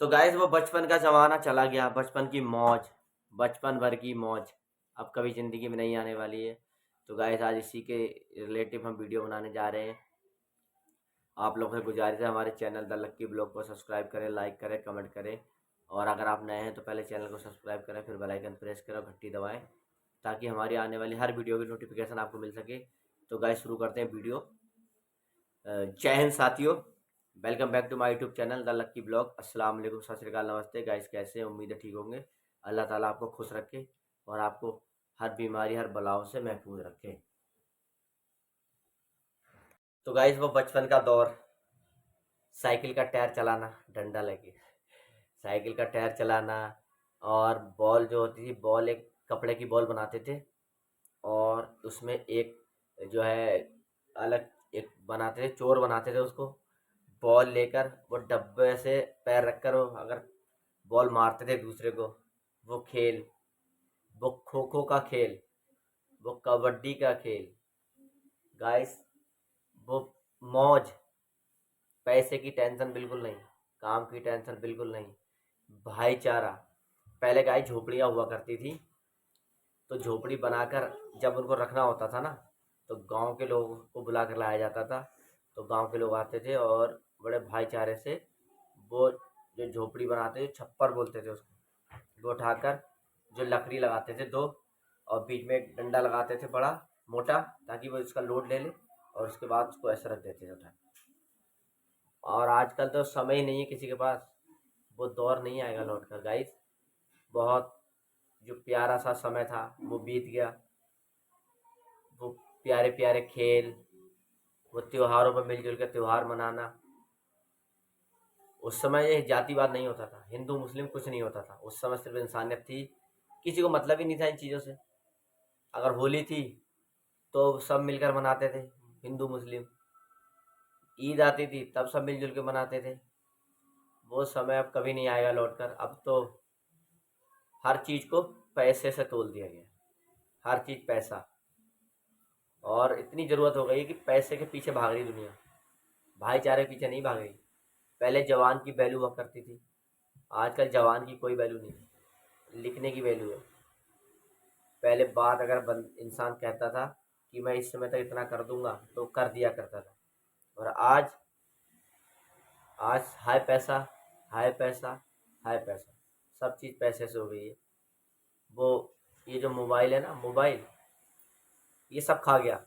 तो गाइस वो बचपन का ज़माना चला गया, बचपन की मौज, बचपन भर की मौज, अब कभी ज़िंदगी में नहीं आने वाली है। तो गाइस आज इसी के रिलेटिव हम वीडियो बनाने जा रहे हैं। आप लोगों से गुजारिश है हमारे चैनल द लक्की ब्लॉग को सब्सक्राइब करें, लाइक करें, कमेंट करें। और अगर आप नए हैं तो पहले चैनल को सब्सक्राइब करें, फिर बेल आइकन प्रेस करें और घंटी दबाएँ, ताकि हमारी आने वाली हर वीडियो की नोटिफिकेशन आपको मिल सके। तो गाइस शुरू करते हैं वीडियो। जय हिंद साथियों, welcome back to my YouTube channel the Lucky Blog. अस्सलाम वालेकुम, सत श्री अकाल, नमस्ते गाइस। कैसे हैं? उम्मीद है ठीक होंगे। अल्लाह ताला आपको खुश रखे और आपको हर बीमारी, हर बलाओं से महफूज रखे। तो गाइस वो बचपन का दौर, साइकिल का टायर चलाना, डंडा लेके साइकिल का टायर चलाना, और बॉल जो होती थी, बॉल एक कपड़े की बॉल बनाते थे और उसमें एक जो है अलग एक बनाते थे, चोर बनाते थे उसको। बॉल लेकर वो डब्बे से पैर रखकर वो अगर बॉल मारते थे दूसरे को, वो खेल, वो खो खो का खेल, वो कबड्डी का खेल। गाइस वो मौज, पैसे की टेंशन बिल्कुल नहीं, काम की टेंशन बिल्कुल नहीं, भाईचारा। पहले गाइस झोपड़ियाँ हुआ करती थी, तो झोपड़ी बनाकर जब उनको रखना होता था ना, तो गांव के लोगों को बुला कर लाया जाता था। तो गांव के लोग आते थे और बड़े भाईचारे से वो जो झोपड़ी बनाते थे, छप्पर बोलते थे उसको, वो उठाकर जो लकड़ी लगाते थे दो, और बीच में एक डंडा लगाते थे बड़ा मोटा, ताकि वो इसका लोड ले ले, और उसके बाद उसको ऐसे रख देते थे उठा। और आजकल तो समय ही नहीं है किसी के पास, वो दौर नहीं आएगा लौट कर गाइस। बहुत जो प्यारा सा समय था वो बीत गया। वो प्यारे प्यारे खेल, वो त्योहारों में मिलजुल कर त्योहार मनाना। उस समय ये जातिवाद नहीं होता था, हिंदू मुस्लिम कुछ नहीं होता था, उस समय सिर्फ इंसानियत थी। किसी को मतलब ही नहीं था इन चीज़ों से। अगर होली थी तो सब मिलकर मनाते थे, हिंदू मुस्लिम। ईद आती थी तब सब मिलजुल के मनाते थे। वो समय अब कभी नहीं आएगा लौट कर। अब तो हर चीज़ को पैसे से तोल दिया गया, हर चीज़ पैसा। और इतनी ज़रूरत हो गई है कि पैसे के पीछे भाग रही दुनिया, भाईचारे के पीछे नहीं भाग रही। पहले जवान की वैल्यू हुआ करती थी, आजकल जवान की कोई वैल्यू नहीं, लिखने की वैल्यू है। पहले बात अगर इंसान कहता था कि मैं इस समय तक इतना कर दूंगा, तो कर दिया करता था। और आज आज हाई पैसा, हाई पैसा, हाई पैसा, सब चीज़ पैसे से हो गई है। वो ये जो मोबाइल है ना, मोबाइल ये सब खा गया,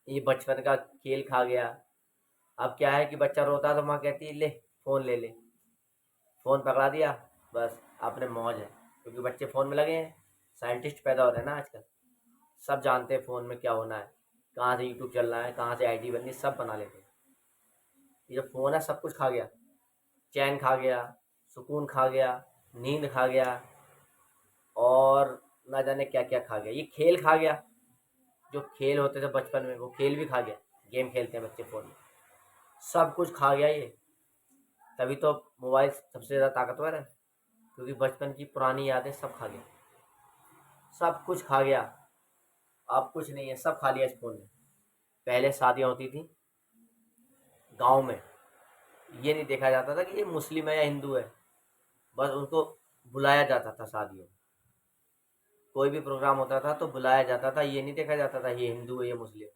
ये बचपन का खेल खा गया। अब क्या है कि बच्चा रोता है तो माँ कहती है ले फ़ोन ले ले, फ़ोन पकड़ा दिया, बस आपने मौज है। क्योंकि बच्चे फ़ोन में लगे हैं, साइंटिस्ट पैदा हो रहे हैं ना आजकल, सब जानते हैं फ़ोन में क्या होना है, कहाँ से यूट्यूब चल रहा है, कहाँ से आईडी बननी है, सब बना लेते हैं। ये जो फ़ोन है सब कुछ खा गया, चैन खा गया, सुकून खा गया, नींद खा गया, और ना जाने क्या क्या खा गया। ये खेल खा गया, जो खेल होते थे बचपन में वो खेल भी खा गया। गेम खेलते हैं बच्चे फ़ोन में, सब कुछ खा गया ये। तभी तो मोबाइल सबसे ज़्यादा ताकतवर है, क्योंकि बचपन की पुरानी यादें सब खा गया, सब कुछ खा गया। अब कुछ नहीं है, सब खा लिया इस फ़ोन ने। पहले शादियाँ होती थी गाँव में, ये नहीं देखा जाता था कि ये मुस्लिम है या हिंदू है, बस उनको बुलाया जाता था शादियों में। कोई भी प्रोग्राम होता था तो बुलाया जाता था, ये नहीं देखा जाता था ये हिंदू है ये मुस्लिम।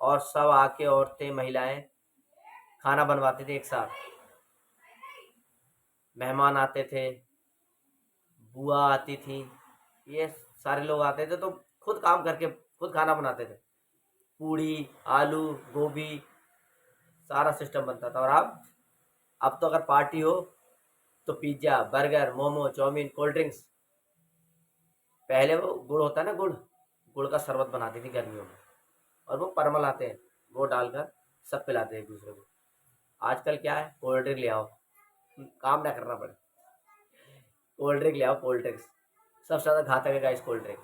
और सब आके औरतें महिलाएं खाना बनवाते थे एक साथ, मेहमान आते थे, बुआ आती थी, ये सारे लोग आते थे, तो खुद काम करके खुद खाना बनाते थे। पूड़ी, आलू, गोभी, सारा सिस्टम बनता था। और अब तो अगर पार्टी हो तो pizza, burger, momo, chow mein, cold drinks. पहले वो गुड़ होता है ना, गुड़, गुड़ का शरबत बनाती थी गर्मियों में, और वो परमल आते हैं, वो डालकर सब पिलाते हैं एक दूसरे को। आजकल क्या है, कोल्ड ड्रिंक ले आओ, काम ना करना पड़े, कोल्ड ड्रिंक ले आओ, कोल्ड ड्रिंक्स। सबसे ज़्यादा घातक है guys cold drink.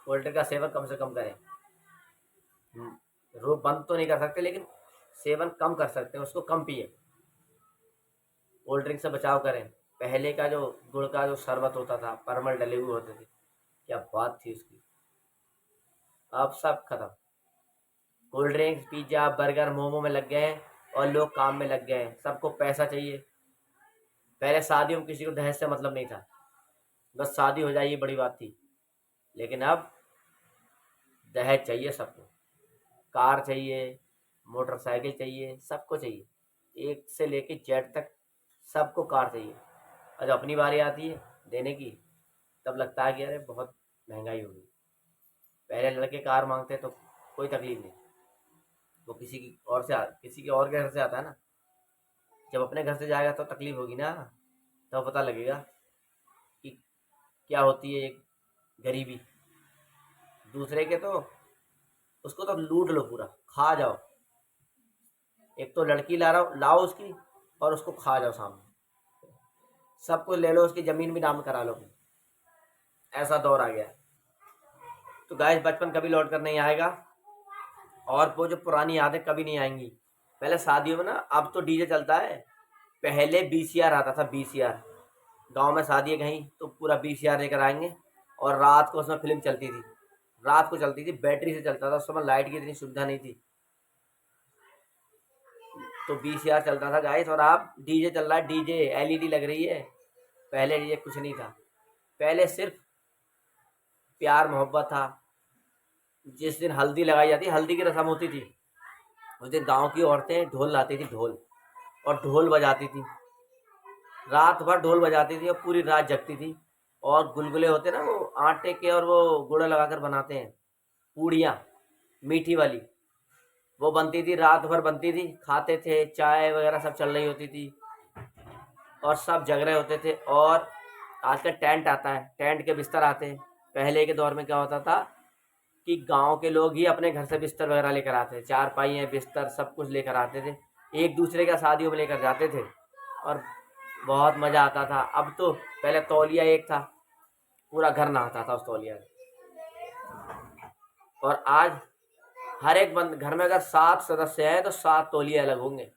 Cold drink का सेवन कम से कम करें। रोज बंद तो नहीं कर सकते, लेकिन सेवन कम कर सकते हैं, उसको कम पिए, कोल्ड ड्रिंक से बचाव करें। पहले का जो गुड़ का जो शरबत होता था, परमल डले हुए होते थे, क्या बात थी उसकी। अब सब खत्म, cold drinks, pizza, burger, momo में लग गए हैं, और लोग काम में लग गए हैं, सबको पैसा चाहिए। पहले शादियों में किसी को दहेज से मतलब नहीं था, बस शादी हो जाए ये बड़ी बात थी। लेकिन अब दहेज चाहिए सबको, कार चाहिए, मोटरसाइकिल चाहिए, सबको चाहिए, एक से लेके जेड तक सबको कार चाहिए। और जब अपनी बारी आती है देने की, तब लगता है कि अरे बहुत महंगाई होगी। पहले लड़के कार मांगते तो कोई तकलीफ नहीं, वो किसी के और के घर से आता है ना। जब अपने घर से जाएगा तो तकलीफ होगी ना, तब पता लगेगा कि क्या होती है एक गरीबी। दूसरे के तो उसको तो लूट लो, पूरा खा जाओ। एक तो लड़की लाओ उसकी, और उसको खा जाओ सामने, सब कुछ ले लो, उसकी ज़मीन भी नाम करा लो। ऐसा दौर आ गया है। तो गाइस बचपन कभी लौट कर नहीं आएगा, और वो जो पुरानी यादें कभी नहीं आएंगी। पहले शादियों में ना, अब तो डीजे चलता है, पहले वीसीआर आता था, वीसीआर। गांव में शादी है कहीं तो पूरा वीसीआर लेकर आएंगे, और रात को उसमें फिल्म चलती थी। रात को चलती थी, बैटरी से चलता था, उस समय लाइट की इतनी सुविधा नहीं थी, तो वीसीआर चलता था गाइस। और अब डीजे चल रहा है, डीजे एलईडी लग रही है। पहले ये कुछ नहीं था, पहले सिर्फ प्यार मोहब्बत था। जिस दिन हल्दी लगाई जाती, हल्दी की रस्म होती थी, उस दिन गांव की औरतें ढोल लाती थी, ढोल, और ढोल बजाती थी, रात भर ढोल बजाती थी और पूरी रात जगती थी। और गुलगुले होते ना, वो आटे के, और वो गुड़ लगाकर बनाते हैं, पूड़ियाँ मीठी वाली, वो बनती थी, रात भर बनती थी, खाते थे, चाय वगैरह सब चल रही होती थी, और सब जग रहे होते थे। और आजकल टेंट आता है, टेंट के बिस्तर आते हैं। पहले के दौर में क्या होता था कि गांव के लोग ही अपने घर से बिस्तर वगैरह लेकर आते थे, चारपाई है, बिस्तर, सब कुछ लेकर आते थे, एक दूसरे का शादियों में लेकर जाते थे, और बहुत मज़ा आता था। अब तो पहले तौलिया एक था, पूरा घर नहाता था उस तौलिया में। और आज हर एक बंद घर में अगर 7 सदस्य हैं तो 7 तौलिए अलग होंगे।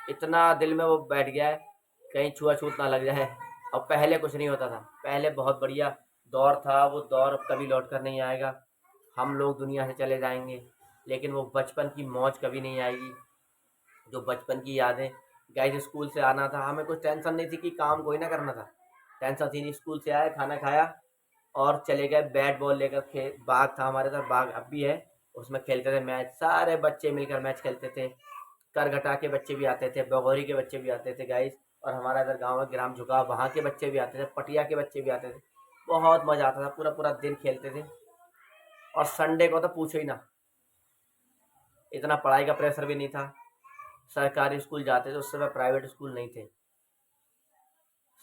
इतना दिल में वो बैठ गया है, कहीं छुआछूत ना लग जाए। और पहले कुछ नहीं होता था, पहले बहुत बढ़िया दौर था। वो दौर अब कभी लौट कर नहीं आएगा, हम लोग दुनिया से चले जाएंगे, लेकिन वो बचपन की मौज कभी नहीं आएगी। जो बचपन की यादें, गाइस स्कूल से आना था, हमें कुछ टेंशन नहीं थी कि काम कोई ना करना था, टेंशन थी नहीं। स्कूल से आए, खाना खाया और चले गए, बैट बॉल लेकर बाग था हमारे साथ, बाग अब भी है, उसमें खेलते थे मैच, सारे बच्चे मिलकर मैच खेलते थे। करघटा के बच्चे भी आते थे, बगौरी के बच्चे भी आते थे गाइस, और हमारा इधर गाँव में ग्राम झुका, वहाँ के बच्चे भी आते थे, पटिया के बच्चे भी आते थे। बहुत मज़ा आता था, पूरा पूरा दिन खेलते थे। और संडे को तो पूछो ही ना, इतना पढ़ाई का प्रेशर भी नहीं था। सरकारी स्कूल जाते थे, उस समय प्राइवेट स्कूल नहीं थे,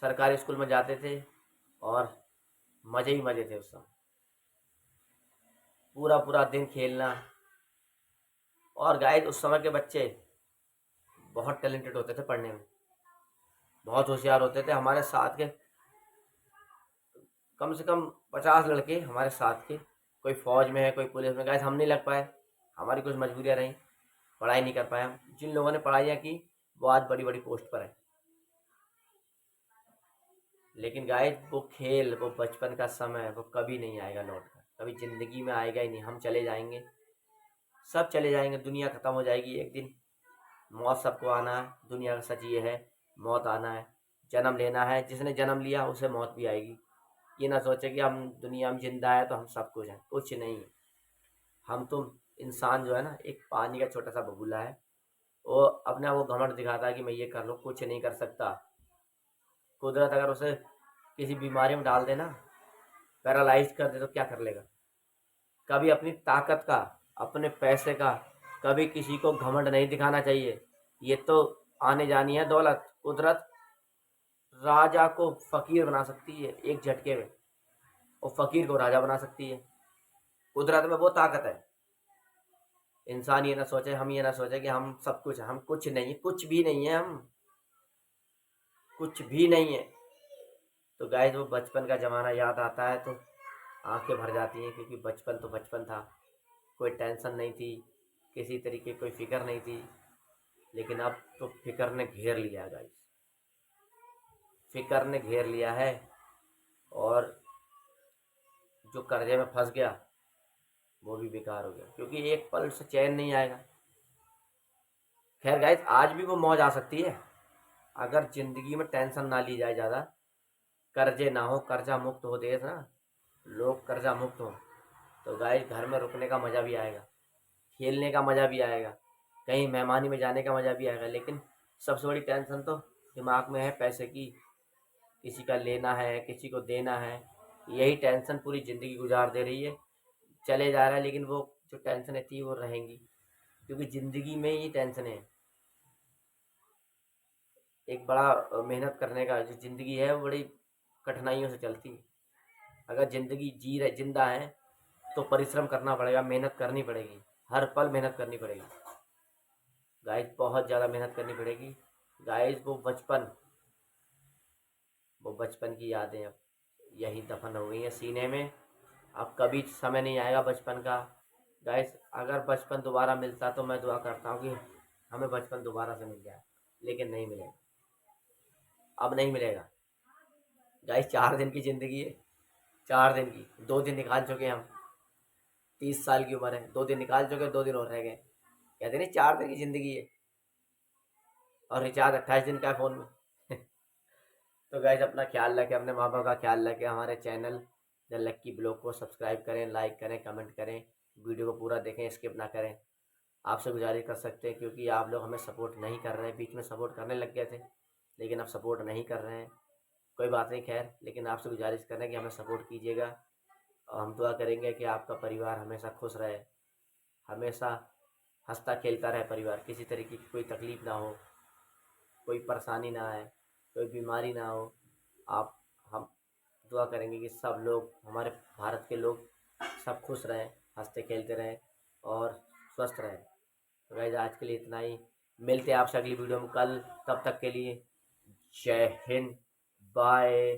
सरकारी स्कूल में जाते थे, और मज़े ही मज़े थे उस समय, पूरा पूरा दिन खेलना। और गाइस उस समय के बच्चे बहुत टैलेंटेड होते थे पढ़ने में, बहुत होशियार होते थे। हमारे साथ के कम से कम 50 लड़के हमारे साथ के, कोई फौज में है, कोई पुलिस में। गाइस हम नहीं लग पाए, हमारी कुछ मजबूरियाँ रहीं, पढ़ाई नहीं कर पाए हम। जिन लोगों ने पढ़ाइयाँ की वो आज बड़ी बड़ी पोस्ट पर है। लेकिन गाइस वो खेल, वो बचपन का समय, वो कभी नहीं आएगा लौट कर, कभी ज़िंदगी में आएगा ही नहीं। हम चले जाएंगे, सब चले जाएंगे, दुनिया ख़त्म हो जाएगी एक दिन। मौत सबको आना है, दुनिया का सच ये है, मौत आना है, जन्म लेना है, जिसने जन्म लिया उसे मौत भी आएगी। ये ना सोचे कि हम दुनिया में जिंदा है तो हम सब कुछ हैं, कुछ नहीं है। हम तुम इंसान जो है ना, एक पानी का छोटा सा बबूला है, वो अपने वो घमंड दिखाता है कि मैं ये कर लूँ, कुछ नहीं कर सकता। कुदरत अगर उसे किसी बीमारी में डाल देना, पैरालाइज कर दे, तो क्या कर लेगा। कभी अपनी ताकत का, अपने पैसे का, कभी किसी को घमंड नहीं दिखाना चाहिए। ये तो आने जानी है दौलत। कुदरत राजा को फकीर बना सकती है एक झटके में, और फकीर को राजा बना सकती है। कुदरत में वो ताकत है। इंसान ये ना सोचे, हम ये ना सोचे कि हम सब कुछ हैं, हम कुछ नहीं, कुछ भी नहीं है, हम कुछ भी नहीं है। तो गाइस वो बचपन का ज़माना याद आता है तो आंखें भर जाती हैं, क्योंकि बचपन तो बचपन था, कोई टेंशन नहीं थी, किसी तरीके कोई फिक्र नहीं थी। लेकिन अब तो फिक्र ने घेर लिया है गाइस, फिक्र ने घेर लिया है। और जो कर्जे में फंस गया वो भी बेकार हो गया, क्योंकि एक पल से चैन नहीं आएगा। खैर गाइस आज भी वो मौज आ सकती है, अगर ज़िंदगी में टेंशन ना ली जाए ज़्यादा, कर्जे ना हो, कर्जा मुक्त हो देश ना, लोग कर्जा मुक्त हो, तो गाइस घर में रुकने का मज़ा भी आएगा, खेलने का मज़ा भी आएगा, कहीं मेहमानी में जाने का मज़ा भी आएगा। लेकिन सबसे बड़ी टेंशन तो दिमाग में है पैसे की, किसी का लेना है, किसी को देना है, यही टेंशन पूरी ज़िंदगी गुजार दे रही है। चले जा रहा है, लेकिन वो जो टेंशनें थी वो रहेंगी, क्योंकि ज़िंदगी में ये टेंशनें हैं। एक बड़ा मेहनत करने का जो ज़िंदगी है वो बड़ी कठिनाइयों से चलती है। अगर ज़िंदगी जिंदा है तो परिश्रम करना पड़ेगा, मेहनत करनी पड़ेगी, हर पल मेहनत करनी पड़ेगी गाइस, बहुत ज़्यादा मेहनत करनी पड़ेगी गाइस। वो बचपन की यादें अब यही दफन हो गई हैं सीने में। अब कभी समय नहीं आएगा बचपन का गाइस। अगर बचपन दोबारा मिलता तो मैं दुआ करता हूँ कि हमें बचपन दोबारा से मिल जाए, लेकिन नहीं मिलेगा, अब नहीं मिलेगा गाइस। 4 दिन की ज़िंदगी है, 4 दिन की, 2 दिन निकाल चुके हम। 30 साल की उम्र है, 2 दिन निकाल चुके, 2 दिन और रह गए। कहते नहीं 4 दिन की ज़िंदगी है, और रिचार्ज 28 दिन का है फ़ोन में। तो गाइस अपना ख्याल रखें, अपने माँ बाप का ख्याल रखें। हमारे चैनल द लक्की ब्लॉग को सब्सक्राइब करें, लाइक करें, कमेंट करें, वीडियो को पूरा देखें, स्किप ना करें। आपसे गुजारिश कर सकते हैं, क्योंकि आप लोग हमें सपोर्ट नहीं कर रहे हैं। बीच में सपोर्ट करने लग गए थे, लेकिन अब सपोर्ट नहीं कर रहे हैं। कोई बात नहीं, खैर, लेकिन आपसे गुजारिश कर रहे हैं कि हमें सपोर्ट कीजिएगा, और हम दुआ करेंगे कि आपका परिवार हमेशा खुश रहे, हमेशा हंसता खेलता रहे परिवार, किसी तरीके की कोई तकलीफ़ ना हो, कोई परेशानी ना आए, कोई बीमारी ना हो। आप हम दुआ करेंगे कि सब लोग, हमारे भारत के लोग सब खुश रहें, हंसते खेलते रहें और स्वस्थ रहें। तो गाइस आज के लिए इतना ही, मिलते हैं आपसे अगली वीडियो में कल। तब तक के लिए जय हिंद, बाय।